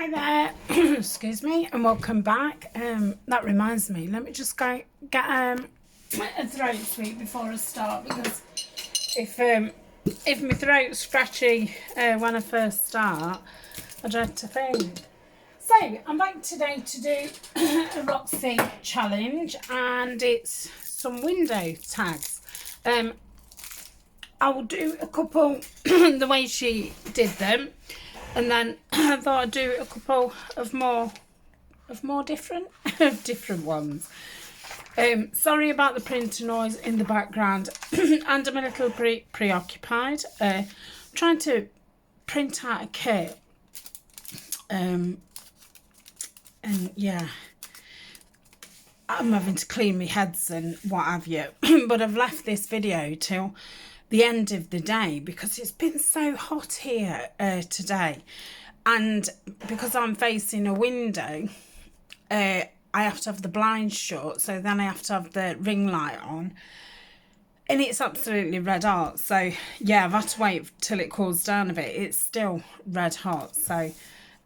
Hi there, excuse me, and welcome back. That reminds me, let me just go get a throat sweet before I start, because if my throat's scratchy when I first start, I dread to think. So I'm back today to do a Roxy challenge, and it's some window tags. I will do a couple the way she did them, and then I thought I'd do a couple of more different ones. Sorry about the printer noise in the background, and I'm a little preoccupied trying to print out a kit, and yeah, I'm having to clean my heads and what have you. But I've left this video till the end of the day because it's been so hot here today, and because I'm facing a window, I have to have the blinds shut, so then I have to have the ring light on, and it's absolutely red hot. So yeah, I've had to wait till it cools down a bit. It's still red hot, so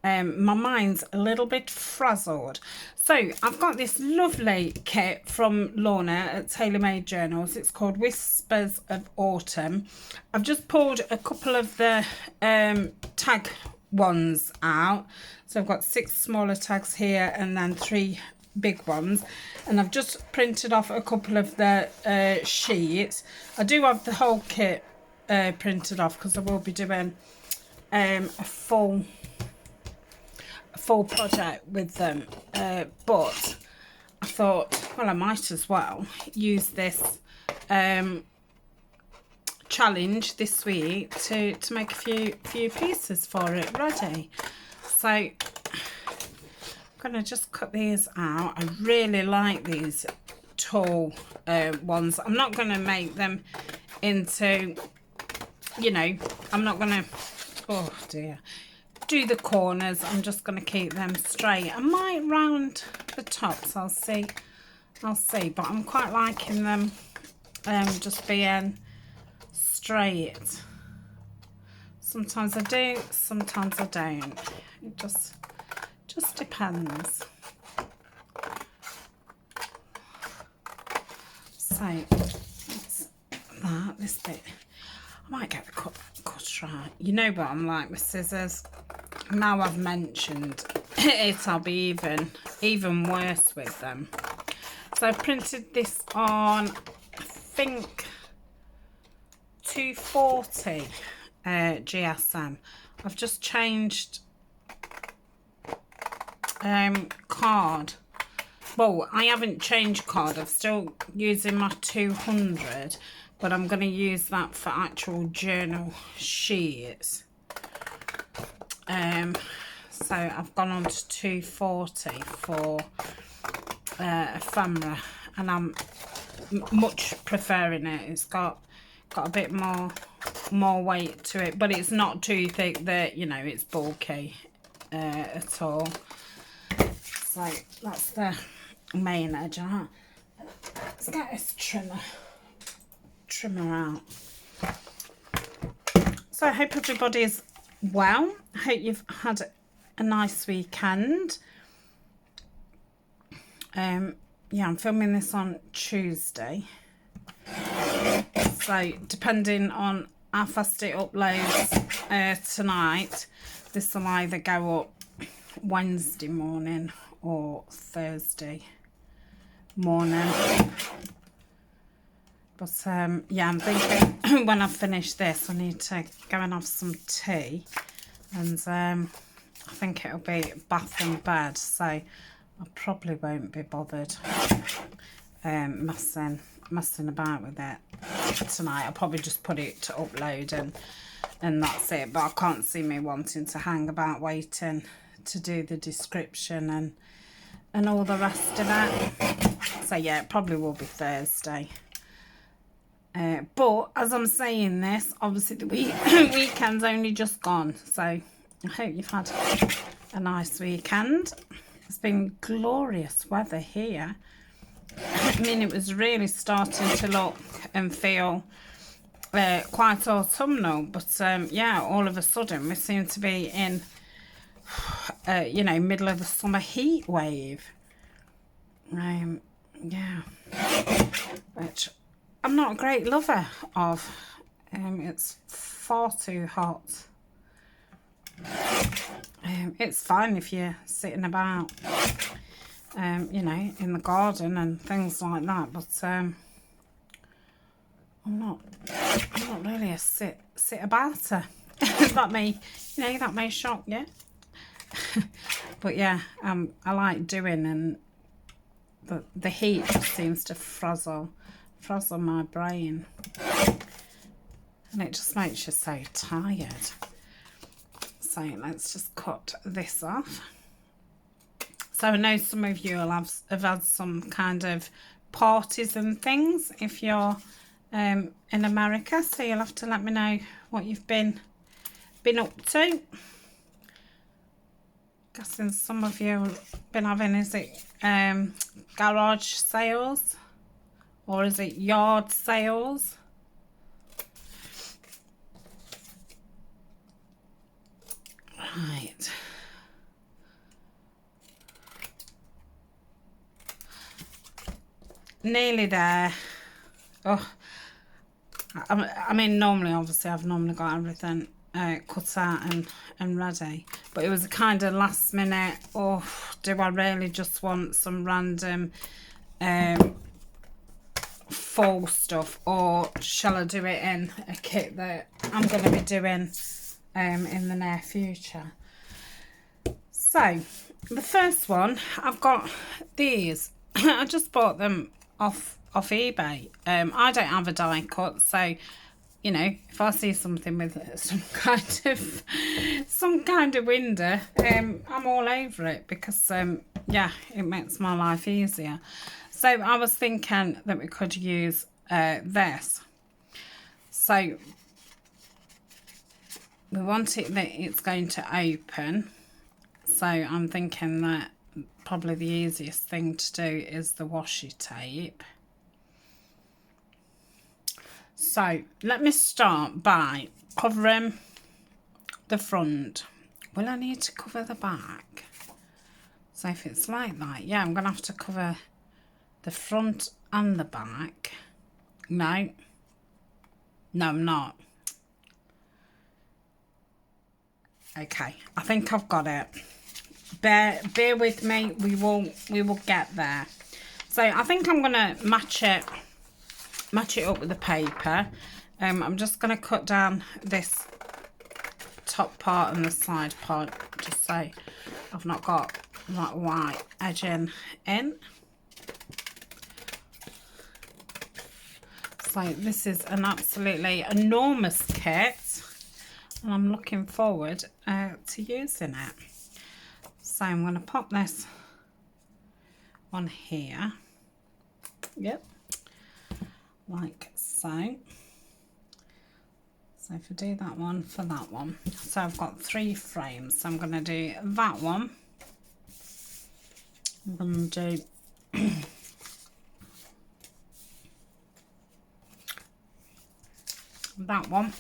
my mind's a little bit frazzled. So I've got this lovely kit from Lorna at Tailor Made Journals. It's called Whispers of Autumn. I've just pulled a couple of the tag ones out. So I've got 6 smaller tags here and then 3 big ones. And I've just printed off a couple of the sheets. I do have the whole kit printed off because I will be doing a full project with them, but I thought, well, I might as well use this challenge this week to make a few pieces for it ready. So I'm gonna just cut these out. I really like these tall ones. I'm not gonna make them into, you know, I'm not gonna, oh dear, do the corners. I'm just going to keep them straight. I might round the tops, I'll see, but I'm quite liking them just being straight. Sometimes I do, sometimes I don't. It just depends. So that's that. This bit I might get the cut right. You know what I'm like with scissors. Now I've mentioned it, I'll be even worse with them. So I printed this on, I think, 240 GSM. I've just changed card. Well, I haven't changed card. I'm still using my 200, but I'm going to use that for actual journal sheets. So I've gone on to 240 for ephemera, and I'm much preferring it. It's got a bit more weight to it, but it's not too thick that, you know, it's bulky at all. So that's the main edge. Let's get this trimmer out. So I hope everybody's well. I hope you've had a nice weekend. Yeah, I'm filming this on Tuesday, so depending on how fast it uploads tonight, this will either go up Wednesday morning or Thursday morning. But yeah, I'm thinking when I finish this, I need to go and have some tea, and I think it'll be bath and bed, so I probably won't be bothered messing about with it tonight. I'll probably just put it to upload and that's it. But I can't see me wanting to hang about waiting to do the description and all the rest of it. So yeah, it probably will be Thursday. But as I'm saying this, obviously the weekend's only just gone, so I hope you've had a nice weekend. It's been glorious weather here. I mean, it was really starting to look and feel quite autumnal, but yeah, all of a sudden we seem to be in you know, middle of the summer heat wave. Yeah, which I'm not a great lover of. It's far too hot. It's fine if you're sitting about, you know, in the garden and things like that, but I'm not really a sit abouter. That may, you know, that may shock you. But yeah, I like doing, and the heat just seems to frazzle my brain, and it just makes you so tired. So let's just cut this off. So I know some of you will have had some kind of parties and things if you're in America, so you'll have to let me know what you've been up to. Guessing some of you have been having, is it garage sales, or is it yard sales? Right. Nearly there. Oh, I mean, normally, obviously, I've normally got everything cut out and ready, but it was a kind of last minute, oh, do I really just want some random fall stuff, or shall I do it in a kit that I'm going to be doing in the near future? So the first one, I've got these. I just bought them off eBay. I don't have a die cut, so you know, if I see something with some kind of window, I'm all over it, because yeah, it makes my life easier. So I was thinking that we could use this. So we want it that it's going to open. So I'm thinking that probably the easiest thing to do is the washi tape. So let me start by covering the front. Will I need to cover the back? So if it's like that, yeah, I'm going to have to cover the front and the back. No, I'm not. Okay, I think I've got it. Bear with me. We will get there. So I think I'm going to match it up with the paper. I'm just going to cut down this top part and the side part, just so I've not got that white edging in. So this is an absolutely enormous kit, and I'm looking forward to using it. So I'm going to pop this on here. Yep. Like so. So if I do that one for that one. So I've got 3 frames. So I'm going to do that one. I'm going to do that one.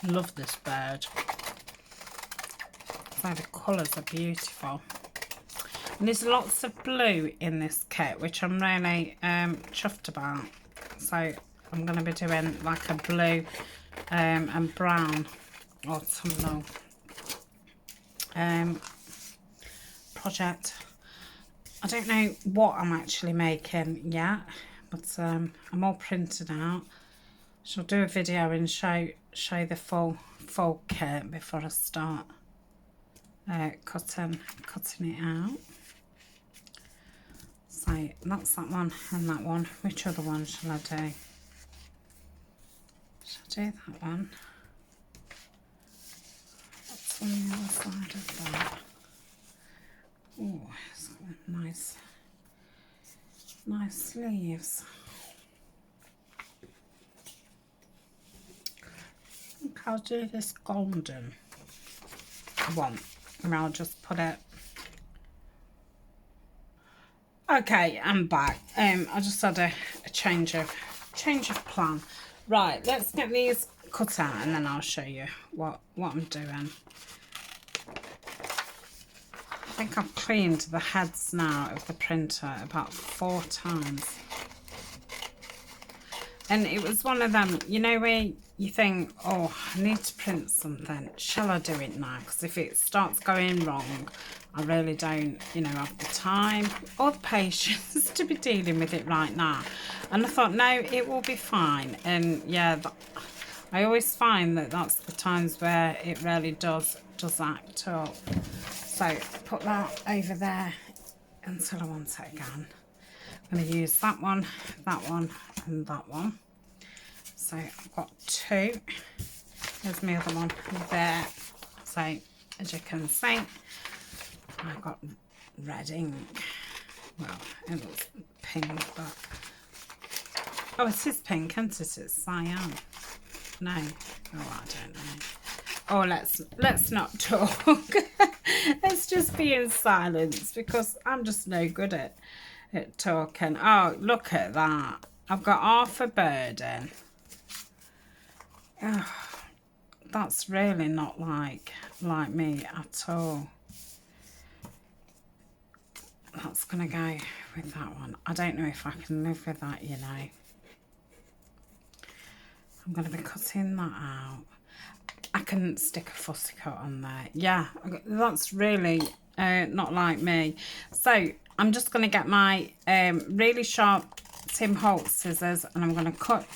Love this bird. So the colours are beautiful. And there's lots of blue in this kit, which I'm really chuffed about. So I'm going to be doing like a blue and brown autumnal project. I don't know what I'm actually making yet, but I'm all printed out. Shall do a video and show the full kit before I start cutting it out. So that's that one and that one. Which other one shall I do? Shall I do that one? What's on the other side of that? Oh, it's got nice sleeves. I think I'll do this golden one, and I'll just put it. Okay, I'm back. I just had a change of plan. Right, let's get these cut out and then I'll show you what I'm doing. I think I've cleaned the heads now of the printer about 4 times. And it was one of them, you know, where you think, oh, I need to print something. Shall I do it now? Because if it starts going wrong, I really don't, you know, have the time or the patience to be dealing with it right now. And I thought, no, it will be fine. And yeah, I always find that that's the times where it really does act up. So put that over there until I want it again. I'm going to use that one, and that one. So I've got 2. There's my other one there. So as you can see, I've got red ink. Well, it looks pink, but oh, it is pink, isn't it? It's cyan. No, oh, I don't know. Oh, let's not talk. Let's just be in silence because I'm just no good at talking. Oh, look at that. I've got half a burden. Oh, that's really not like me at all. That's going to go with that one. I don't know if I can live with that, you know. I'm going to be cutting that out. I can stick a fussy cut on there. Yeah, that's really not like me. So I'm just going to get my really sharp Tim Holtz scissors and I'm going to cut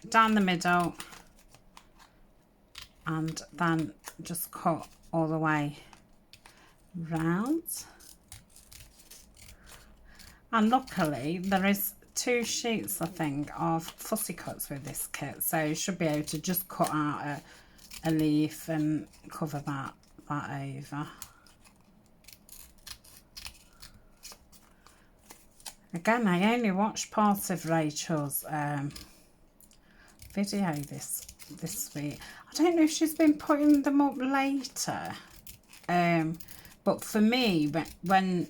down the middle and then just cut all the way round. And luckily there is 2 sheets, I think, of fussy cuts with this kit, so you should be able to just cut out a leaf and cover that over. Again, I only watched part of Rachel's video this week. I don't know if she's been putting them up later, but for me, when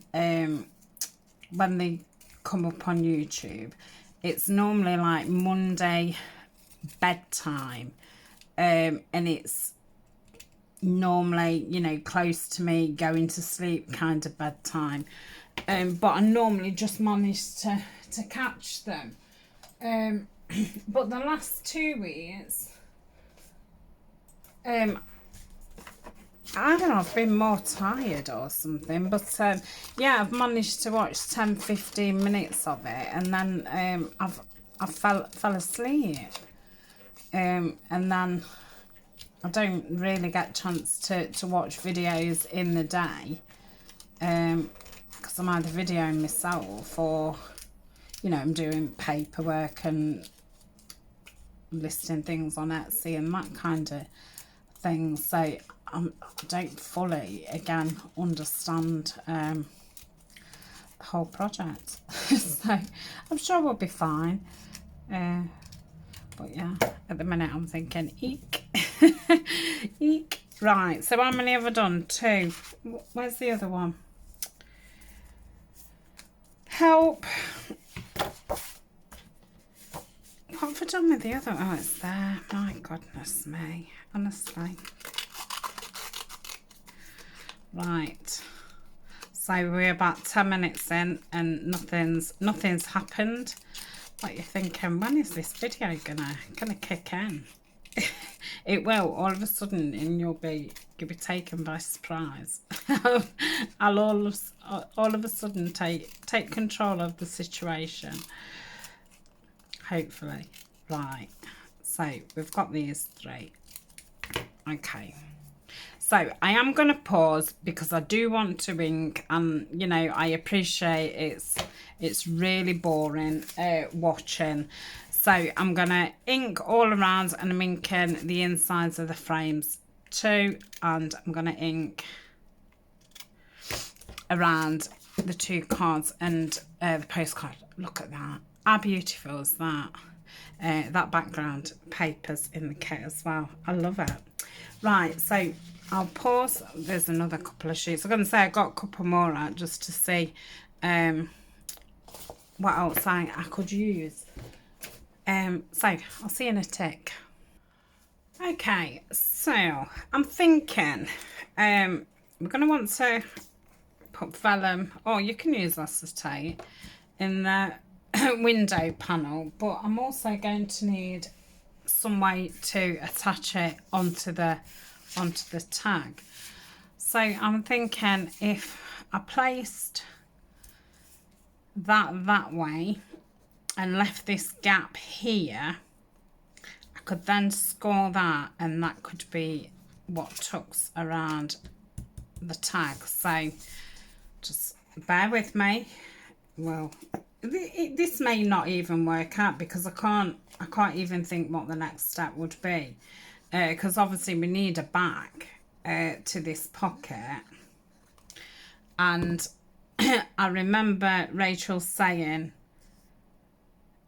they come up on YouTube, it's normally like Monday bedtime, and it's normally, you know, close to me going to sleep kind of bedtime, but I normally just manage to catch them, but the last 2 weeks, I don't know, I've been more tired or something, but yeah, I've managed to watch 10-15 minutes of it, and then I fell asleep, and then I don't really get a chance to watch videos in the day, because I'm either videoing myself or, you know, I'm doing paperwork and listing things on Etsy and that kind of thing. So I don't fully, again, understand the whole project. So I'm sure we'll be fine. But yeah, at the minute I'm thinking, eek. Eek. Right, so how many have I done? 2. Where's the other one? Help. What have I done with the other? Oh, it's there. My goodness me. Honestly. Right. So we're about 10 minutes in and nothing's happened. Like you're thinking, when is this video gonna kick in? It will all of a sudden, and you'll be taken by surprise. I'll all of a sudden take control of the situation. Hopefully. Right. So we've got these 3. Okay. So I am going to pause because I do want to ink, and you know, I appreciate it's really boring watching. So I'm going to ink all around, and I'm inking the insides of the frames too, and I'm going to ink around the 2 cards and the postcard. Look at that. How beautiful is that? That background paper's in the kit as well. I love it. Right, so I'll pause. There's another couple of sheets. I'm going to say I got a couple more out just to see what else I could use. So I'll see you in a tick. Okay, so I'm thinking we're going to want to put vellum, or you can use acetate, in the window panel, but I'm also going to need some way to attach it onto the tag. So I'm thinking if I placed that way and left this gap here, I could then score that, and that could be what tucks around the tag. So just bear with me. Well, this may not even work out because I can't even think what the next step would be, because obviously we need a back to this pocket. And I remember Rachel saying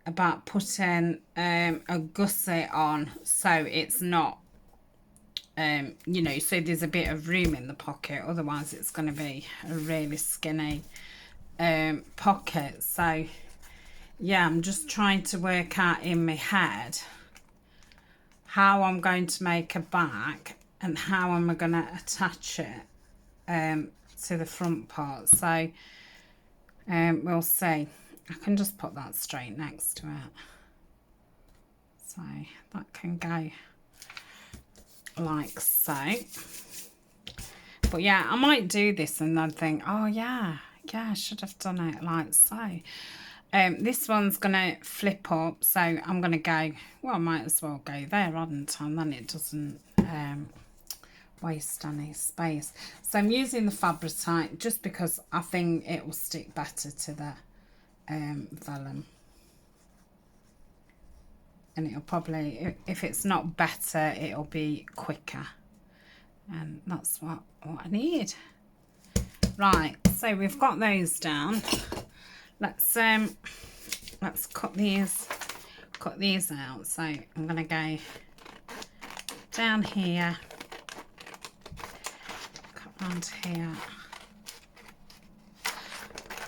about putting a gusset on, so it's not you know, so there's a bit of room in the pocket, otherwise it's going to be a really skinny pocket. So yeah, I'm just trying to work out in my head how I'm going to make a back and how am I going to attach it to the front part. So we'll see. I can just put that straight next to it, so that can go like so. But yeah, I might do this and then think, oh yeah, I should have done it like so. This one's gonna flip up, so I'm gonna go, well, I might as well go there, hadn't I? And then it doesn't waste any space. So I'm using the Fabricite just because I think it will stick better to the vellum, and it'll probably, if it's not better, it'll be quicker, and that's what I need. Right, so we've got those down. Let's cut these out. So I'm gonna go down here, cut round here,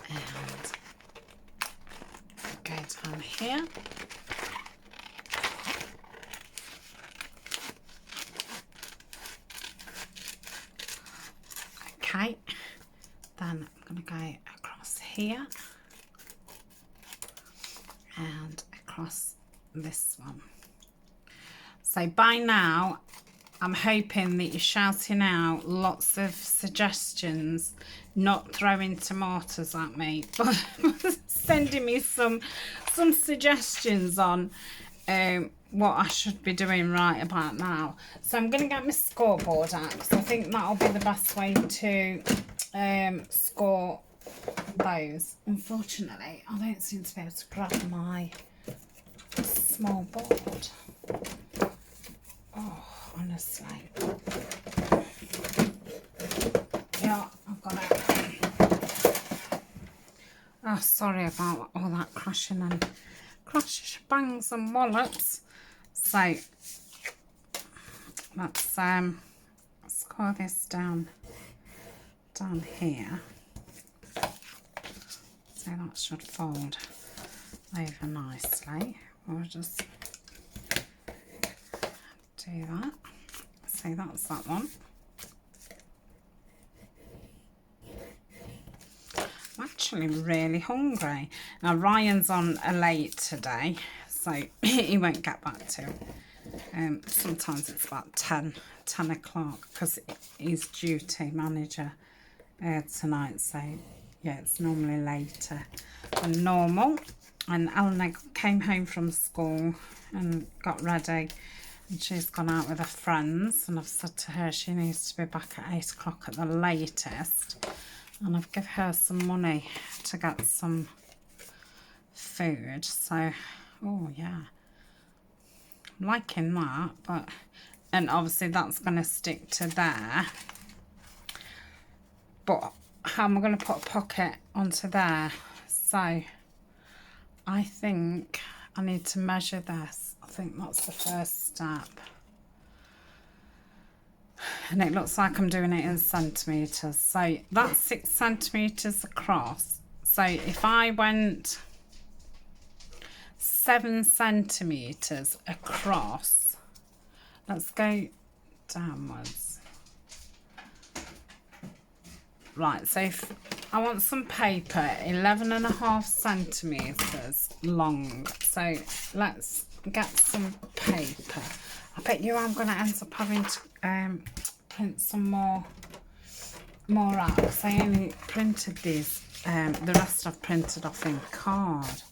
and go down here. Okay, then I'm going to go across here and across this one. So by now, I'm hoping that you're shouting out lots of suggestions, not throwing tomatoes at me, but sending me some suggestions on what I should be doing right about now. So I'm going to get my scoreboard out because I think that'll be the best way to score those. Unfortunately, I don't seem to be able to grab my small board. Oh, honestly. Yeah, I've got it. Oh, sorry about all that crashing and bangs and wallets. So let's score this down here. So that should fold over nicely. We'll just do that. So that's that one. I'm actually really hungry. Now Ryan's on a late today, so he won't get back till sometimes it's about 10 o'clock because he's duty manager tonight, so yeah, it's normally later than normal. And Eleanor came home from school and got ready, and she's gone out with her friends, and I've said to her she needs to be back at 8 o'clock at the latest, and I've given her some money to get some food. So oh yeah, I'm liking that. But and obviously that's going to stick to there, but how am I going to put a pocket onto there? So I think I need to measure this. I think that's the first step. And it looks like I'm doing it in centimetres. So that's 6 centimetres across. So if I went 7 centimetres across let's go downwards. Right, so if I want some paper 11.5 centimetres long, so let's get some paper. I bet you I'm going to end up having to print some more out, because I only printed these, the rest I've printed off in card.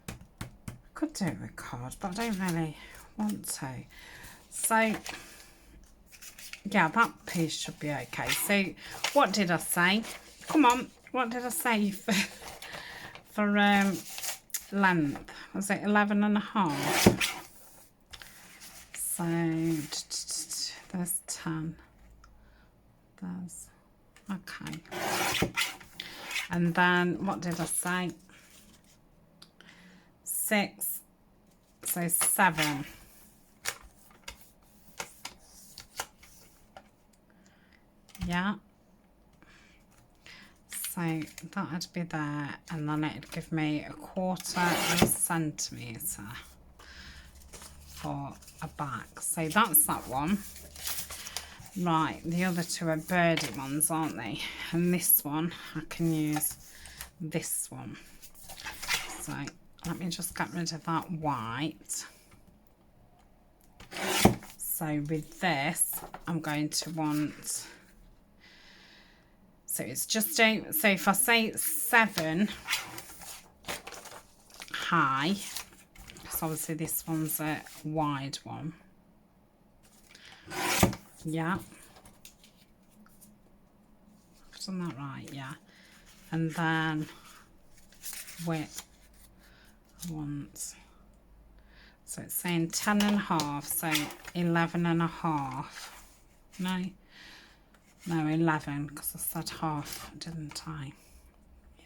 I could do it with card, but I don't really want to. So yeah, that piece should be okay. So what did I say? Come on, what did I say for length? Was it 11.5? So there's 10. There's, okay. And then what did I say? 6. So 7. Yeah, so that'd be there, and then it'd give me 1/4 centimetre for a back. So that's that one. Right, the other two are birdie ones, aren't they? And this one, I can use this one. So let me just get rid of that white. So with this, I'm going to want... So it's just a, so if I say 7 high, because obviously this one's a wide one. Yeah. I've done that right, yeah. And then width, I want, so it's saying 10.5, so 11.5. No, 11, because I said half, didn't I?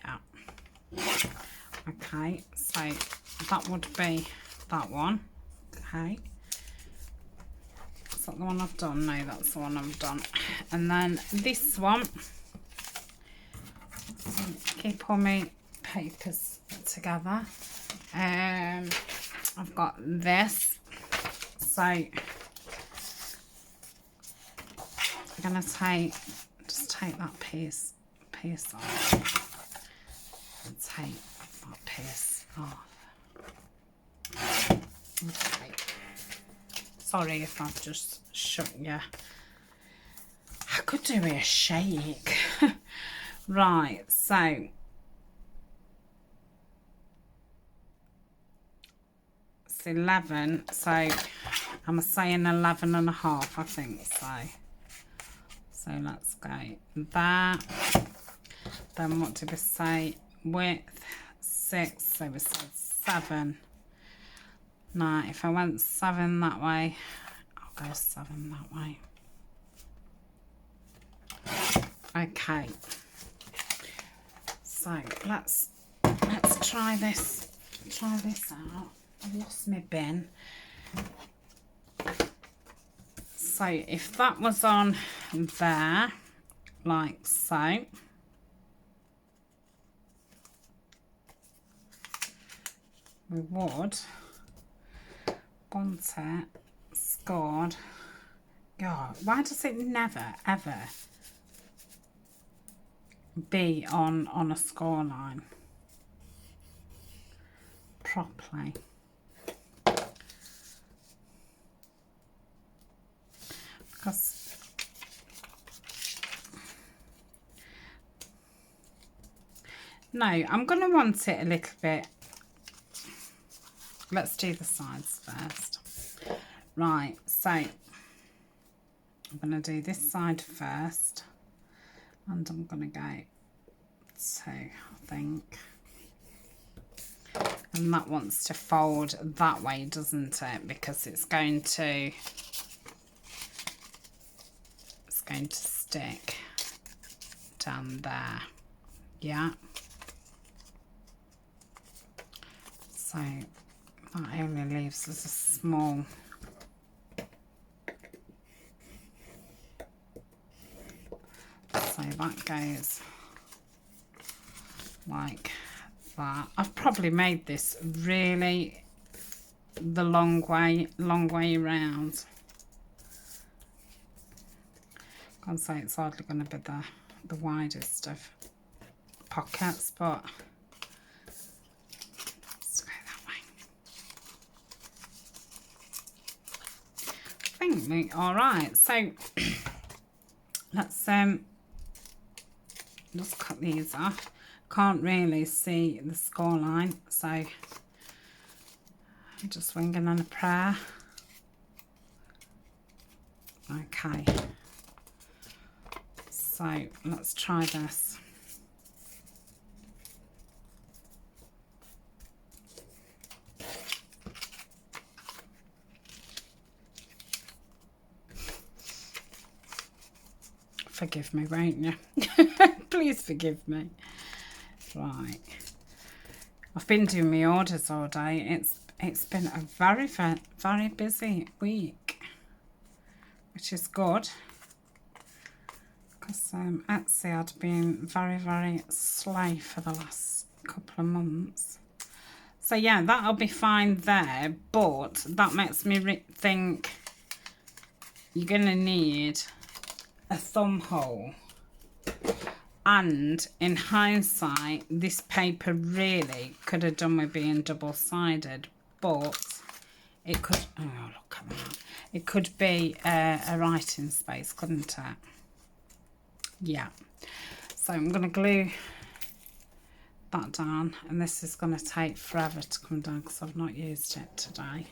Yeah. Okay, so that would be that one. Okay. Is that the one I've done? No, that's the one I've done. And then this one. Keep all my papers together. I've got this. So I'm gonna just take that piece off. And take that piece off. Okay. Sorry if I've just shut you. I could do a shake. Right, so it's 11. So I'm saying 11.5, I think so. So let's go there. Then what did we say? Width 6. So we said 7. Now, if I went 7 that way, I'll go 7 that way. Okay. So let's try this out. I've lost my bin. So if that was on there, like so, we would want it scored. God, why does it never ever be on a score line properly? Because no, I'm going to want it a little bit. Let's do the sides first. Right, so I'm going to do this side first, and I'm going to go 2, I think. And that wants to fold that way, doesn't it? Because it's going to stick down there. Yeah. So that only leaves us a small so that goes like that. I've probably made this really the long way around. Can't say it's hardly going to be the widest of pockets, but let's go that way. I think we all right. So let's just cut these off. Can't really see the score line, so I'm just winging on a prayer. Okay, so let's try this. Forgive me, won't you? Please forgive me. Right, I've been doing my orders all day. It's been a very, very, very busy week, which is good, because Etsy had been very, very slow for the last couple of months. So yeah, that'll be fine there, but that makes me think you're gonna need a thumb hole. And in hindsight, this paper really could have done with being double-sided, but it could, oh look at that, it could be a writing space, couldn't it? Yeah. So I'm going to glue that down, and this is going to take forever to come down because I've not used it today.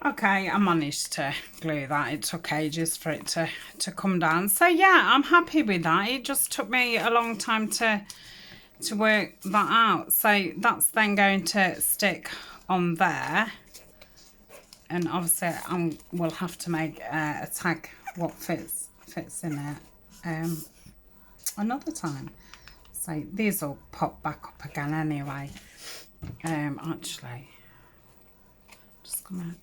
Okay, I managed to glue that. It took ages for it to come down. So yeah, I'm happy with that. It just took me a long time to work that out. So that's then going to stick on there. And obviously we'll have to make a tag what fits in it another time. So these will pop back up again anyway. Actually, just gonna.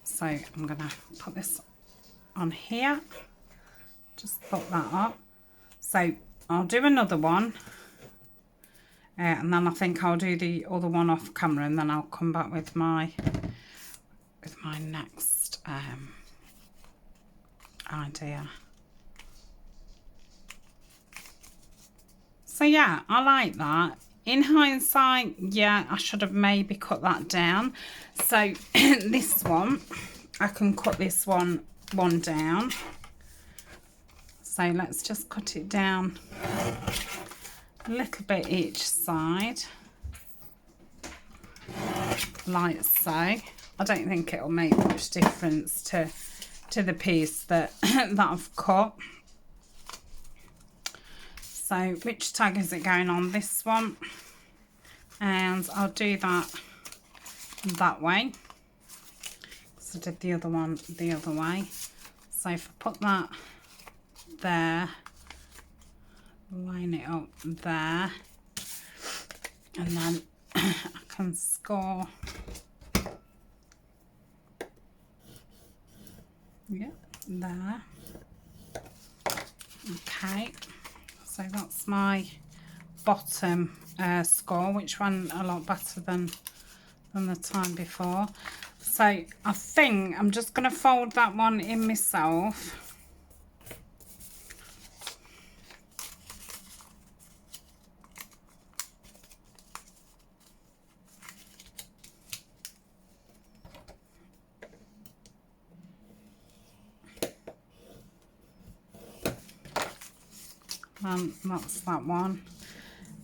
So I'm gonna put this on here, just put that up. So I'll do another one, and then I think I'll do the other one off camera, and then I'll come back with my next idea. So yeah, I like that. In hindsight, yeah, I should have maybe cut that down. So this one, I can cut this one down. So let's just cut it down a little bit each side, like so. I don't think it'll make much difference to the piece that I've cut. So which tag is it going on? This one. And I'll do that way. So I did the other one the other way. So if I put that there, line it up there, and then I can score. Yeah, there. Okay. So that's my bottom score, which ran a lot better than the time before. So I think I'm just going to fold that one in myself. That's that one.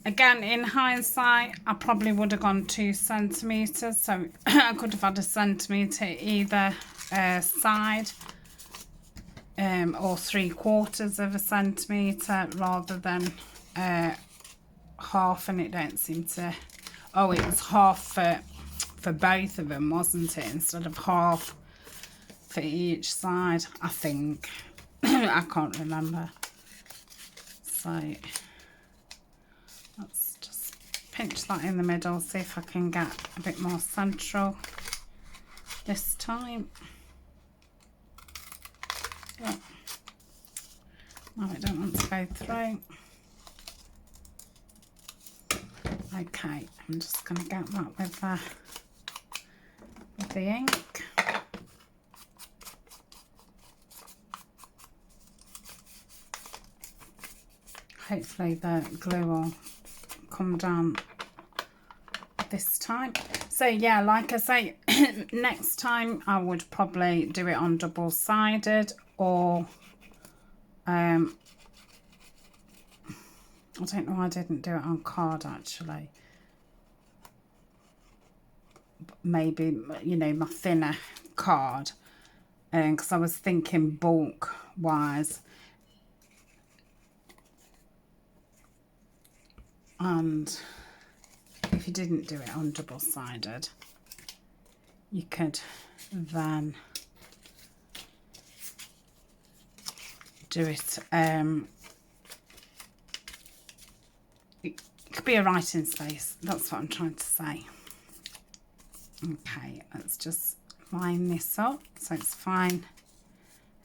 Again, in hindsight, I probably would have gone 2 centimetres, so I could have had a centimetre either side, or 3/4 of a centimetre rather than half, and it don't seem to. Oh, it was half for both of them, wasn't it? Instead of half for each side, I think. I can't remember. So let's just pinch that in the middle, see if I can get a bit more central this time. Yeah. No, I don't want to go through. Okay, I'm just going to get that with the ink. Hopefully the glue will come down this time. So yeah, like I say, next time I would probably do it on double-sided, or I don't know why I didn't do it on card actually. Maybe, you know, my thinner card, because I was thinking bulk wise. And if you didn't do it on double-sided, you could then do it, it could be a writing space, that's what I'm trying to say. Okay, let's just line this up so it's fine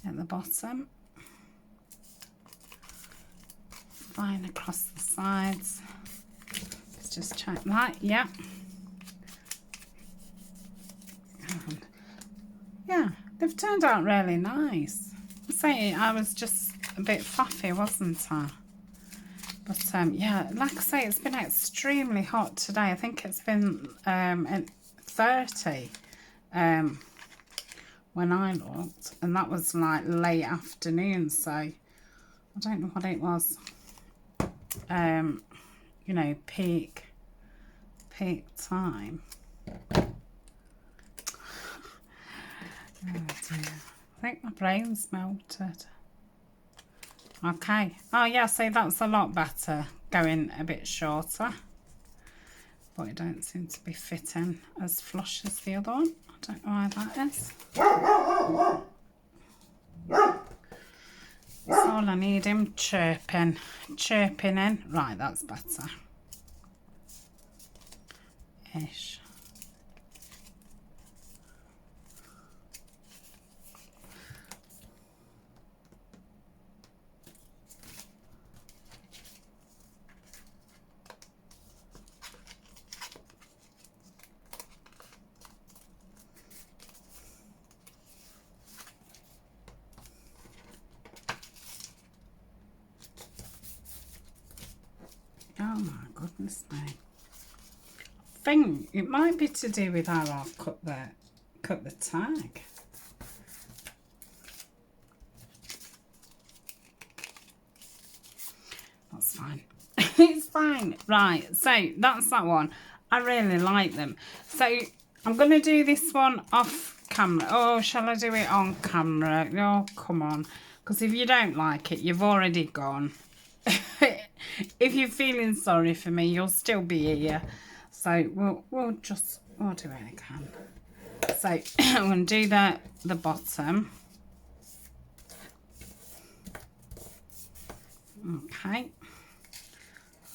at the bottom, fine across the sides. Let's just check that. Yeah, and yeah, they've turned out really nice. I say I was just a bit fluffy, wasn't I? But yeah, like I say, it's been extremely hot today. I think it's been at 30 when I looked, and that was like late afternoon, so I don't know what it was. You know, peak time. Oh dear. I think my brain's melted. Okay. Oh yeah, see, that's a lot better going a bit shorter. But it don't seem to be fitting as flush as the other one. I don't know why that is. That's all I need him chirping in. Right, that's better. Ish. Oh my goodness me. I think it might be to do with how I've cut the tag. That's fine. It's fine. Right, so that's that one. I really like them. So I'm going to do this one off camera. Oh, shall I do it on camera? Oh, come on. Because if you don't like it, you've already gone. If you're feeling sorry for me, you'll still be here. So we'll do it again. So I'm going to do the bottom. Okay.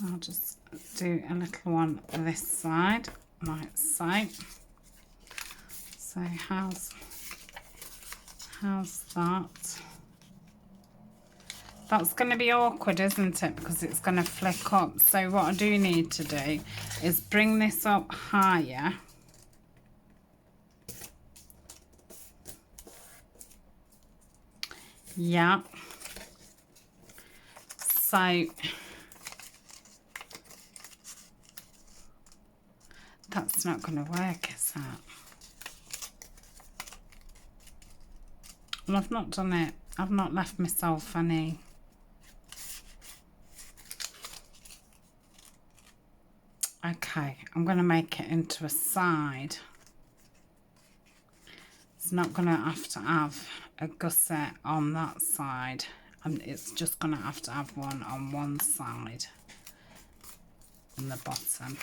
I'll just do a little one this side, like so. So how's that? That's going to be awkward, isn't it? Because it's going to flick up. So what I do need to do is bring this up higher. Yeah. So that's not going to work, is that? Well, I've not done it. I've not left myself any. Okay, I'm going to make it into a side. It's not going to have a gusset on that side. It's just going to have one on one side, on the bottom.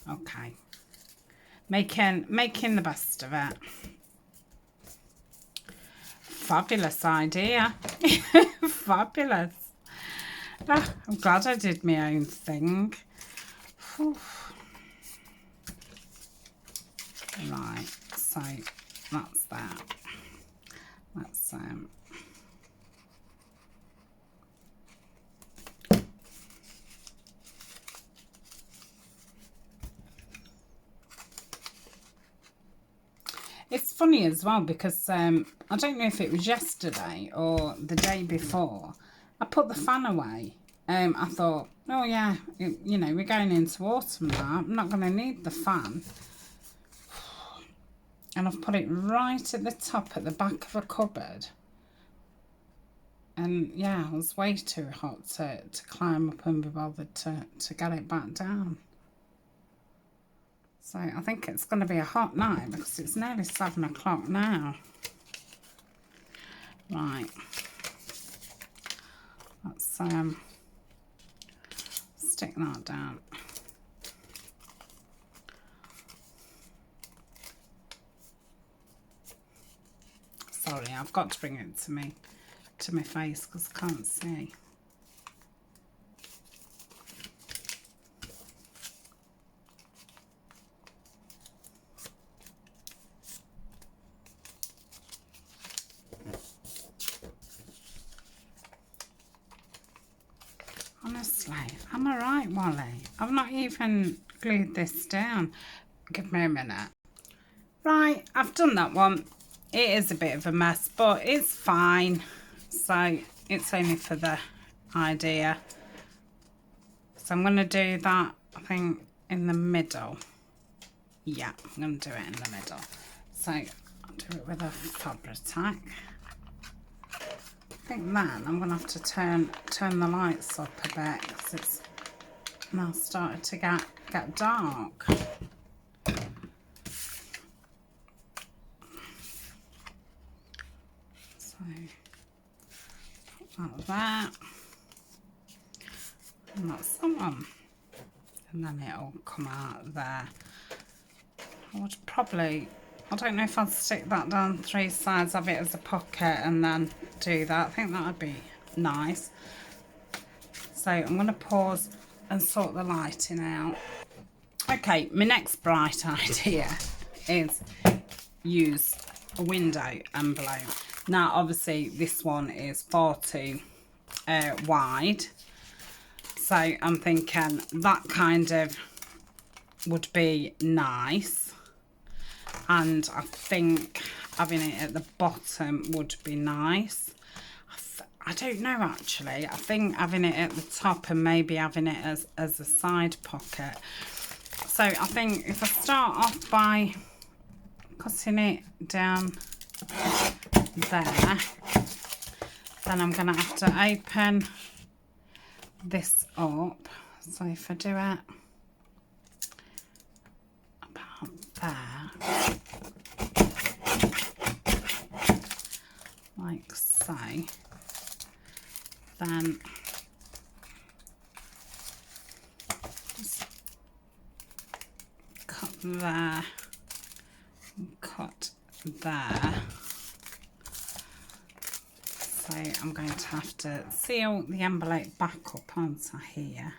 Okay, making the best of it. Fabulous idea. Fabulous. Ah, I'm glad I did my own thing. Oof. Right, so that's that. Let's it's funny as well because I don't know if it was yesterday or the day before, I put the fan away. I thought, oh yeah, you know, we're going into autumn now, I'm not going to need the fan. And I've put it right at the top at the back of a cupboard. And yeah, it was way too hot to climb up and be bothered to get it back down. So I think it's going to be a hot night because it's nearly 7 o'clock now. Right. Let's stick that down. Sorry, I've got to bring it to my face because I can't see. Honestly, I'm alright, Wally. I've not even glued this down. Give me a minute. Right, I've done that one. It is a bit of a mess, but it's fine. So it's only for the idea. So I'm going to do that, I think, in the middle. Yeah, I'm going to do it in the middle. So I'll do it with a fabric tack. I think then I'm going to have to turn the lights up a bit because it's now started to get dark. So put that there, and that's that one, and then it'll come out there. I would probably, I don't know if I'd stick that down 3 sides of it as a pocket and then do that. I think that would be nice. So I'm going to pause and sort the lighting out. Okay, my next bright idea is use a window envelope. Now obviously this one is far too wide, so I'm thinking that kind of would be nice, and I think having it at the bottom would be nice. I don't know actually. I think having it at the top and maybe having it as a side pocket. So I think if I start off by cutting it down there, then I'm going to have to open this up. So if I do it about there, like so, then just cut there and cut there. So I'm going to have to seal the envelope back up onto here.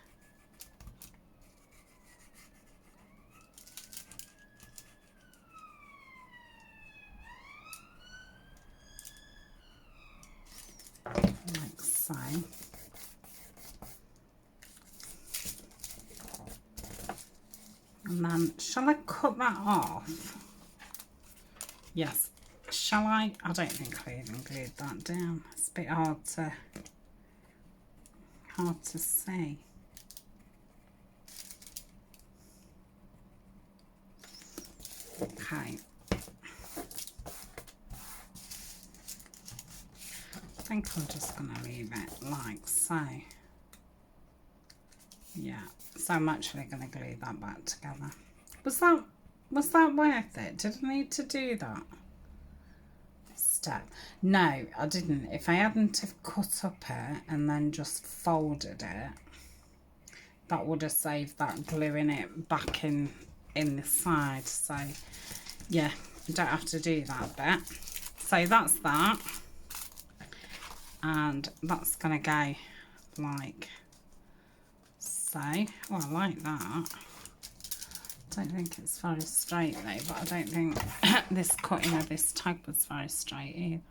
Like so. And then, shall I cut that off? Yes. Shall I? I don't think I even glued that down. It's a bit hard to see. Okay. I think I'm just going to leave it like so. Yeah. So I'm actually going to glue that back together. Was that worth it? Did I need to do that step? No, I didn't. If I hadn't have cut up it and then just folded it, that would have saved that gluing it back in the side. So yeah, you don't have to do that bit. So that's that, and that's gonna go like So, oh, I like that. Don't think it's very straight though, but I don't think this cutting of this tag was very straight either.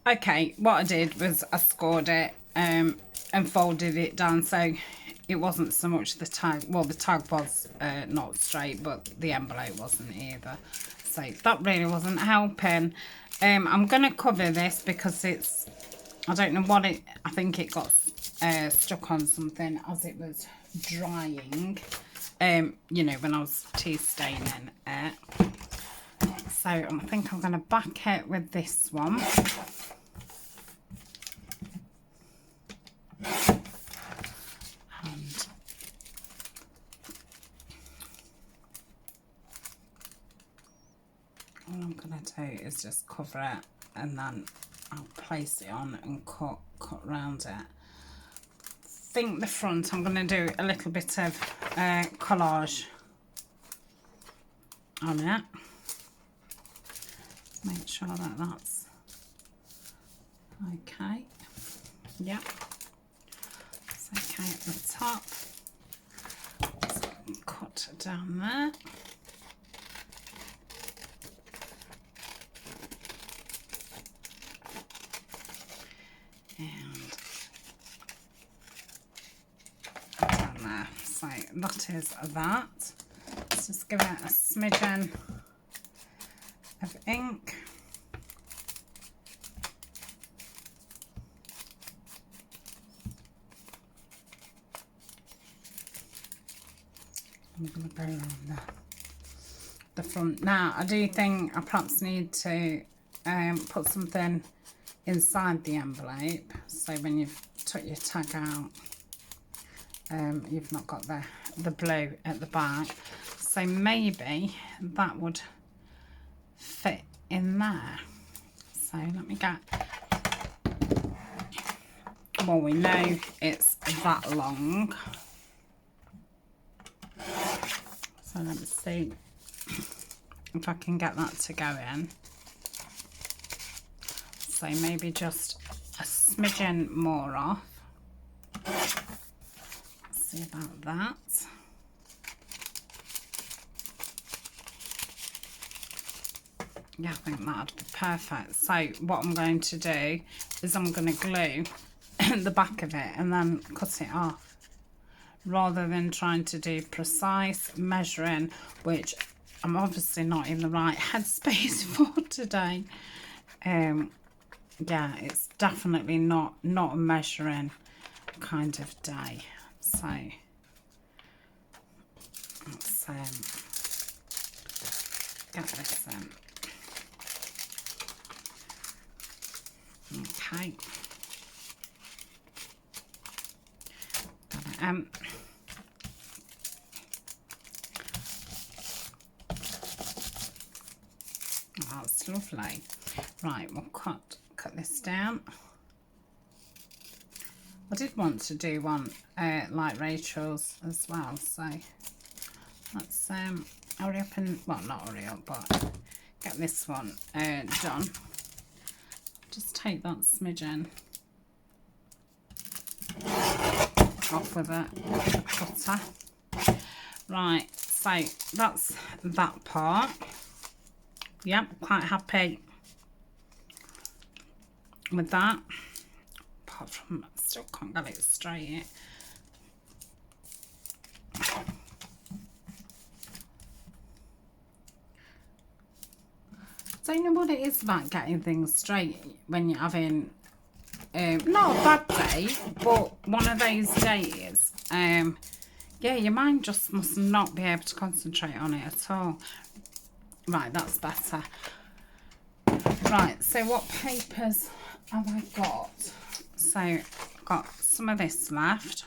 Okay, what I did was I scored it and folded it down so it wasn't so much the tag. Well, the tag was not straight, but the envelope wasn't either. So that really wasn't helping. I'm going to cover this because it's, I don't know what it, I think it got stuck on something as it was drying, you know, when I was tea staining it. So I think I'm going to back it with this one. And all I'm going to do is just cover it and then I'll place it on and cut around it. I think the front I'm going to do a little bit of collage on it. Make sure that that's okay. Yep, it's okay at the top. So cut down there. And down there. So that is that. Let's just give it a smidgen of ink. I'm going to go around the front. Now, I do think I perhaps need to put something inside the envelope, so when you've took your tag out, you've not got the blue at the back. So maybe that would fit in there. So let me get, well, we know it's that long. So let me see if I can get that to go in. So maybe just a smidgen more off. Let's see about that. Yeah, I think that'd be perfect. So what I'm going to do is I'm going to glue the back of it and then cut it off, rather than trying to do precise measuring, which I'm obviously not in the right headspace for today. Yeah, it's definitely not a measuring kind of day. So let's get this in. Okay. That's lovely. Right, we'll cut this down. I did want to do one like Rachel's as well, so let's hurry up and, well, not hurry up, but get this one done. Just take that smidgen off with a cutter. Right, so that's that part. Yep, quite happy with that. Apart from, I still can't get it straight. Don't know what it is about getting things straight when you're having not a bad day, but one of those days. Yeah, your mind just must not be able to concentrate on it at all. Right, that's better. Right, so what papers have I got? So I've got some of this left.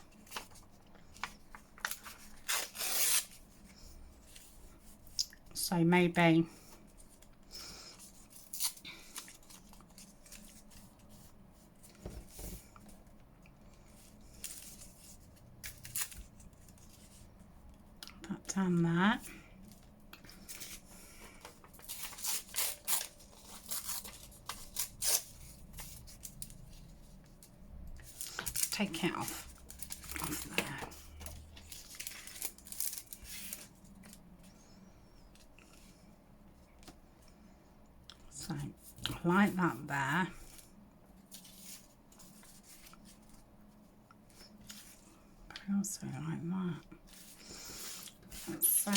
So maybe that down there. Take it off there. So like that there. But I also like that. Let's so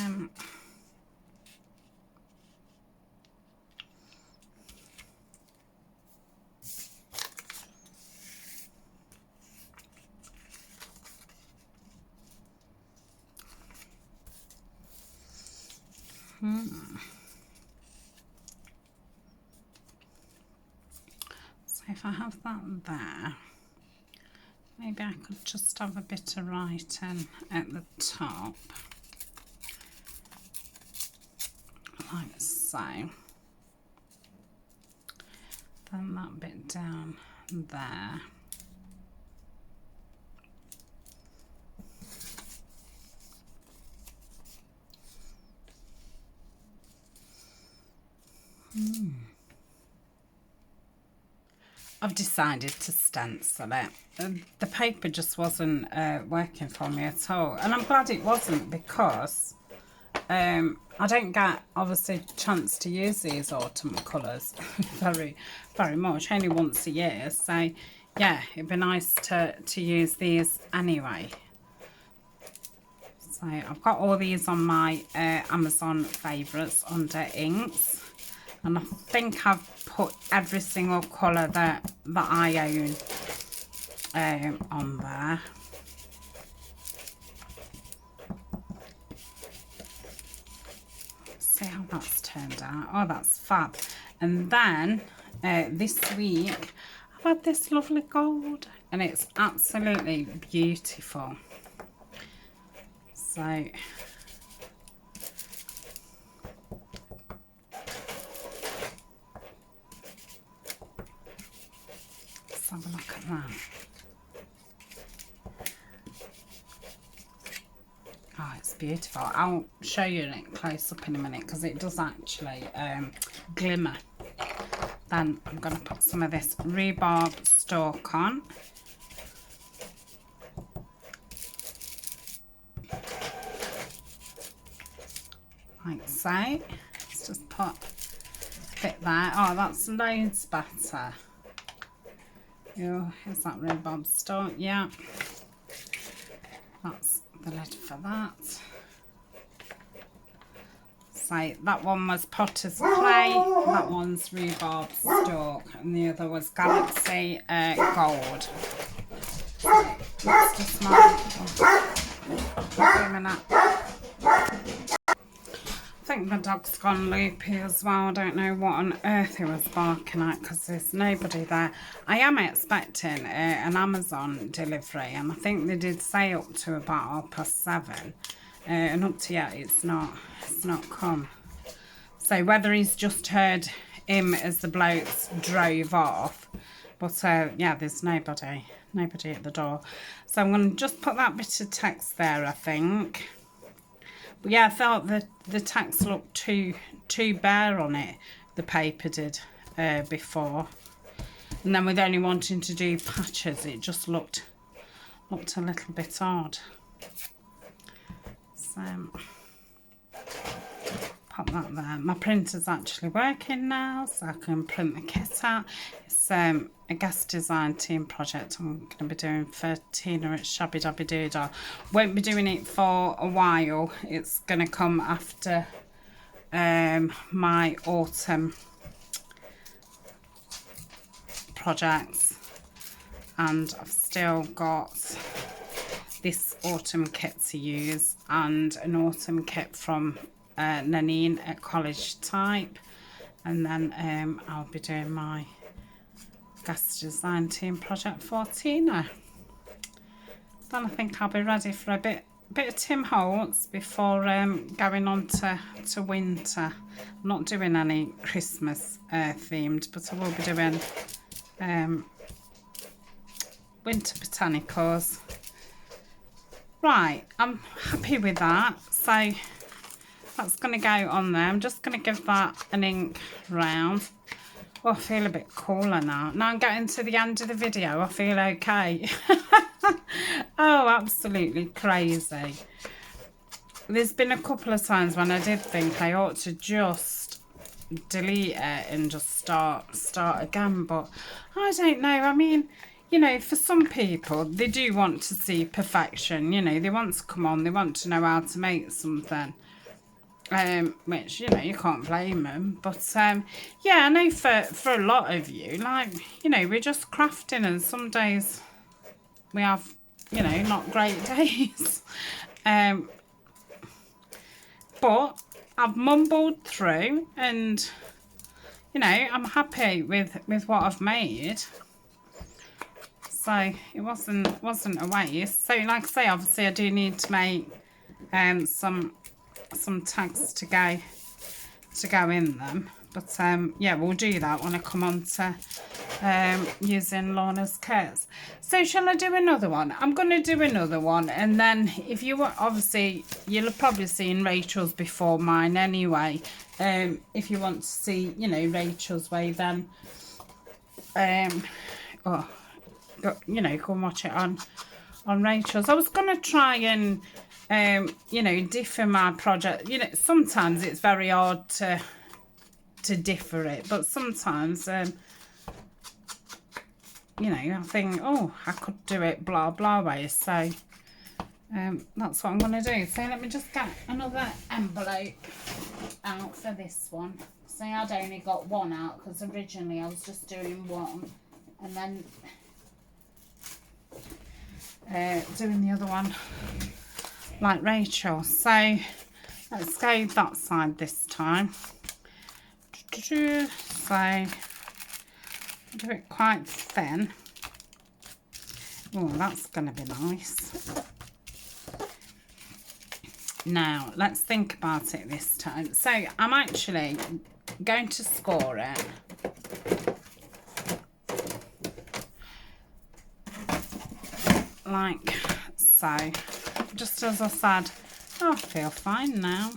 if I have that there, maybe I could just have a bit of writing at the top, like so. Then that bit down there. I've decided to stencil it. The paper just wasn't working for me at all, and I'm glad it wasn't, because I don't get obviously a chance to use these autumn colours very much, only once a year. So yeah, it'd be nice to use these anyway. So I've got all these on my Amazon favourites under inks, and I think I've put every single colour that I own on there. Let's see how that's turned out. Oh, that's fab. And then this week I've had this lovely gold, and it's absolutely beautiful. So let's have a look at that. Oh, it's beautiful. I'll show you it close up in a minute, because it does actually glimmer. Then I'm going to put some of this rhubarb stalk on. Like so. Let's just put a bit there. Oh, that's loads better. Oh, is that rhubarb stalk? Yeah. That's the lid for that. So that one was Potter's Clay, that one's rhubarb stalk, and the other was Galaxy Gold. Let's just I think the dog's gone loopy as well. I don't know what on earth he was barking at, because there's nobody there. I am expecting an Amazon delivery, and I think they did say up to about 7:30, and up to yet it's not come. So whether he's just heard him as the blokes drove off, but yeah, there's nobody at the door. So I'm going to just put that bit of text there, I think. But yeah, I felt that the text looked too bare on it, the paper did before. And then with only wanting to do patches, it just looked a little bit odd. So pop that there. My printer's actually working now, so I can print the kit out. It's a guest design team project I'm going to be doing for Tina at Shabby Dabby Doodah. Won't be doing it for a while. It's going to come after my autumn projects, and I've still got this autumn kit to use and an autumn kit from Nanine at College Type, and then I'll be doing my guest design team project for Tina. Then I think I'll be ready for a bit bit of Tim Holtz before going on to winter. I'm not doing any Christmas themed, but I will be doing winter botanicals. Right, I'm happy with that. So that's going to go on there. I'm just going to give that an ink round. Oh, I feel a bit cooler now. Now I'm getting to the end of the video. I feel okay. Oh, absolutely crazy. There's been a couple of times when I did think I ought to just delete it and just start again, but I don't know. I mean, you know, for some people, they do want to see perfection. You know, they want to come on, they want to know how to make something. Which, you know, you can't blame them. But, yeah, I know for a lot of you, like, you know, we're just crafting, and some days we have, you know, not great days. But I've mumbled through, and, you know, I'm happy with what I've made. So it wasn't a waste. So like I say, obviously I do need to make some tags to go in them, but yeah, we'll do that when I come on to using Lorna's kits. So shall I do another one? I'm going to do another one, and then if you want, obviously you'll have probably seen Rachel's before mine anyway. If you want to see, you know, Rachel's way, then you know, go and watch it on Rachel's. I was going to try and you know, differ my project. You know, sometimes it's very hard to differ it, but sometimes you know, I think, oh, I could do it blah blah way. So that's what I'm going to do. So let me just get another envelope out for this one. See, I'd only got one out because originally I was just doing one, and then doing the other one like Rachel. So let's go that side this time. So do it quite thin. Oh, that's going to be nice. Now let's think about it this time. So I'm actually going to score it like so. Just as I said, I feel fine now.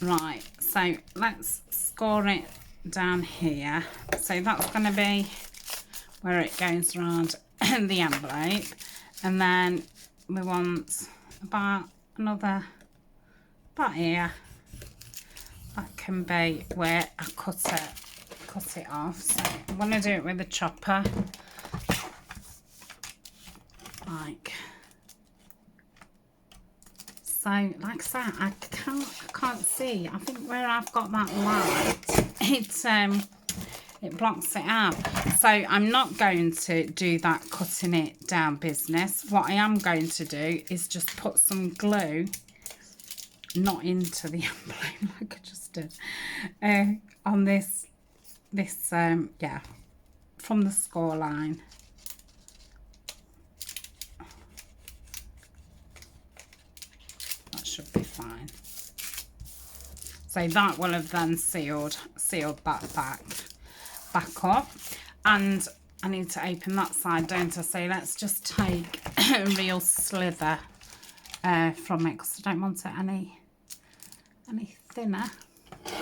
Right, so let's score it down here. So that's going to be where it goes around the envelope, and then we want about another, about here. That can be where I cut it off. So I'm going to do it with the chopper, like so. Like I said, I can't see. I think where I've got that light, it blocks it out. So I'm not going to do that cutting it down business. What I am going to do is just put some glue, not into the envelope like I just did, on this yeah, from the score line. That should be fine. So that will have then sealed that back up. And I need to open that side, don't I? So let's just take a real slither from it, because I don't want it any thinner. Did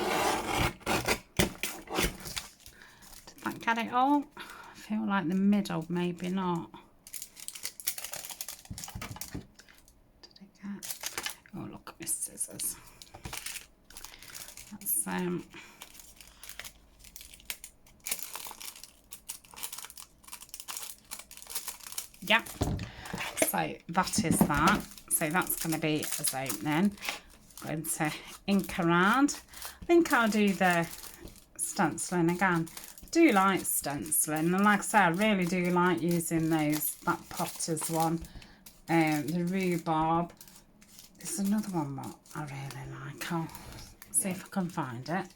that get it all? I feel like the middle, maybe not. Did it get? Oh, look at my scissors. That's yeah. So that is that. So that's going to be as opening. I'm going to ink around. I think I'll do the stenciling again. I do like stenciling, and like I say, I really do like using those, that Potter's one, the rhubarb. There's another one that I really like. I'll see if I can find it.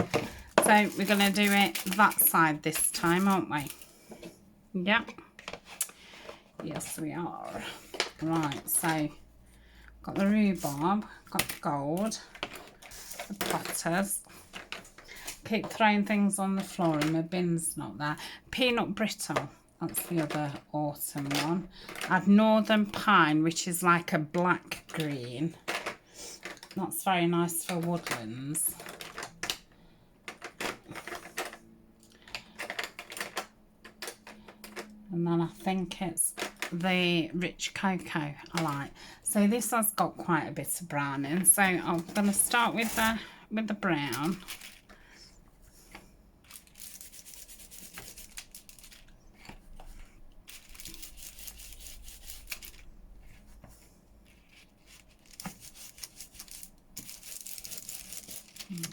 So we're going to do it that side this time, aren't we? Yep. Yes, we are. Right, so got the rhubarb, got the gold, the potters. Keep throwing things on the floor and my bin's not there. Peanut brittle, that's the other autumn one. I had northern pine, which is like a black green. That's very nice for woodlands. And then I think it's the rich cocoa I like. So this has got quite a bit of brown in. So I'm going to start with the brown.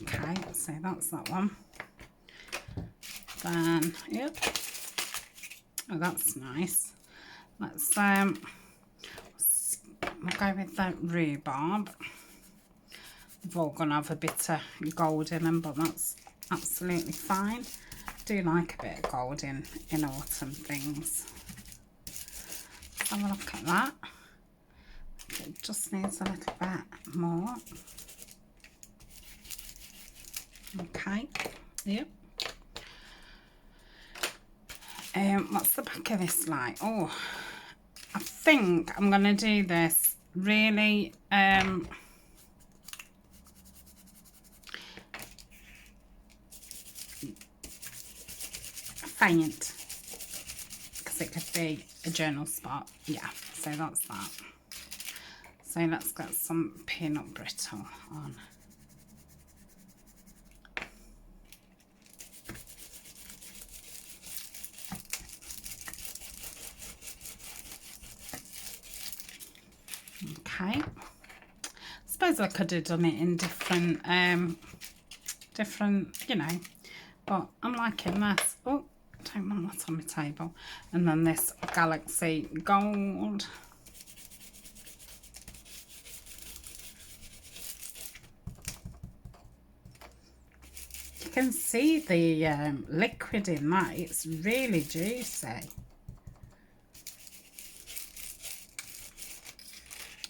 Okay, so that's that one. Then, yep. Oh, that's nice. Let's we'll go with the rhubarb. They've all gonna have a bit of gold in them, but that's absolutely fine. I do like a bit of gold in autumn things. Let's have a look at that. It just needs a little bit more. Okay, yep. What's the back of this like? Oh, I think I'm going to do this really faint, because it could be a journal spot. Yeah, so that's that. So let's get some peanut brittle on. Okay, I suppose I could have done it in different, you know, but I'm liking this. Oh, I don't want that on my table. And then this Galaxy Gold. You can see the liquid in that. It's really juicy.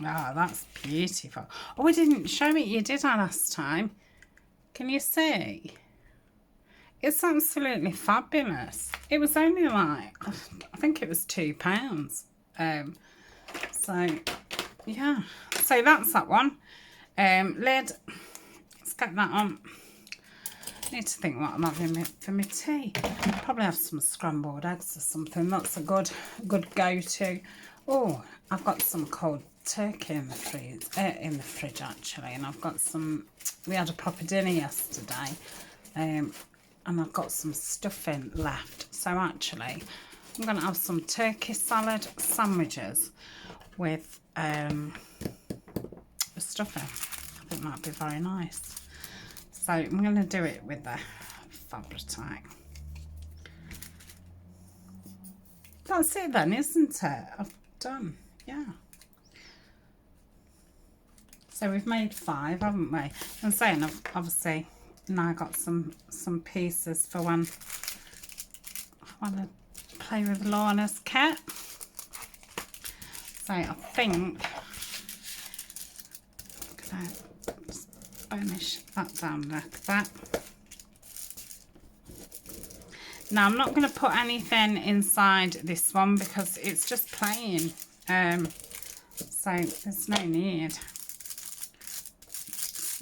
Oh, that's beautiful. Oh, I didn't show it you, did I, last time? Can you see? It's absolutely fabulous. It was only like, I think it was £2. So, yeah. So that's that one. Lid. Let's get that on. I need to think what I'm having for my tea. Probably have some scrambled eggs or something. That's a good go-to. Oh, I've got some cold turkey in the fridge actually, and I've got some. We had a proper dinner yesterday, and I've got some stuffing left. So actually, I'm going to have some turkey salad sandwiches with the stuffing. I think that'd be very nice. So I'm going to do it with the Fabric. That's it then, isn't it? I've done, yeah. So we've made 5, haven't we? I'm saying I've obviously now got some pieces for when I want to play with Lorna's kit. So I think I'm going to just burnish that down like that. Now I'm not going to put anything inside this one because it's just plain. So there's no need.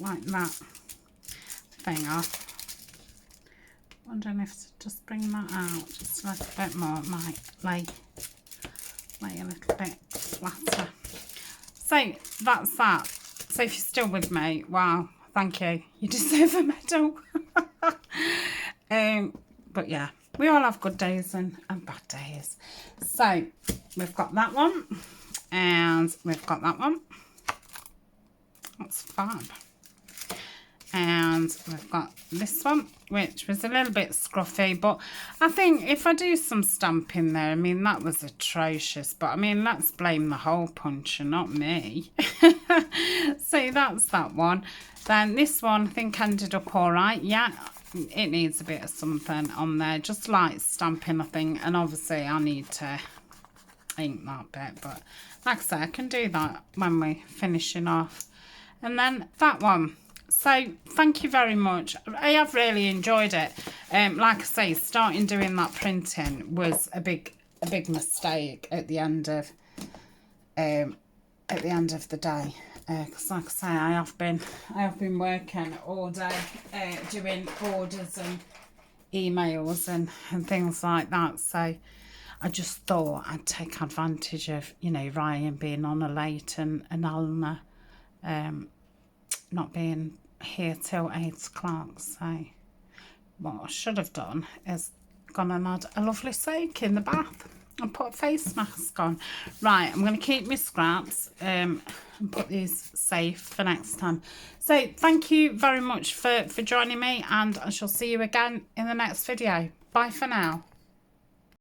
Like that thing off. Wondering if to just bring that out just a little bit more. It might lay a little bit flatter. So that's that. So if you're still with me, wow, thank you. You deserve a medal. But yeah, we all have good days and bad days. So we've got that one and we've got that one. That's fab. And we've got this one, which was a little bit scruffy, but I think if I do some stamping there, I mean, that was atrocious, but I mean, let's blame the hole puncher, not me. So that's that one. Then this one, I think ended up all right. Yeah, it needs a bit of something on there, just like stamping, I think, and obviously I need to ink that bit, but like I say, I can do that when we're finishing off. And then that one. So thank you very much. I have really enjoyed it. Like I say, starting doing that printing was a big mistake at the end of the day. Because like I say, I have been working all day doing orders and emails and things like that. So I just thought I'd take advantage of, you know, Ryan being on a late and Alma not being here till 8 o'clock. So what I should have done is gone and had a lovely soak in the bath and put a face mask on. Right, I'm going to keep my scraps and put these safe for next time. So thank you very much for joining me, and I shall see you again in the next video. Bye for now.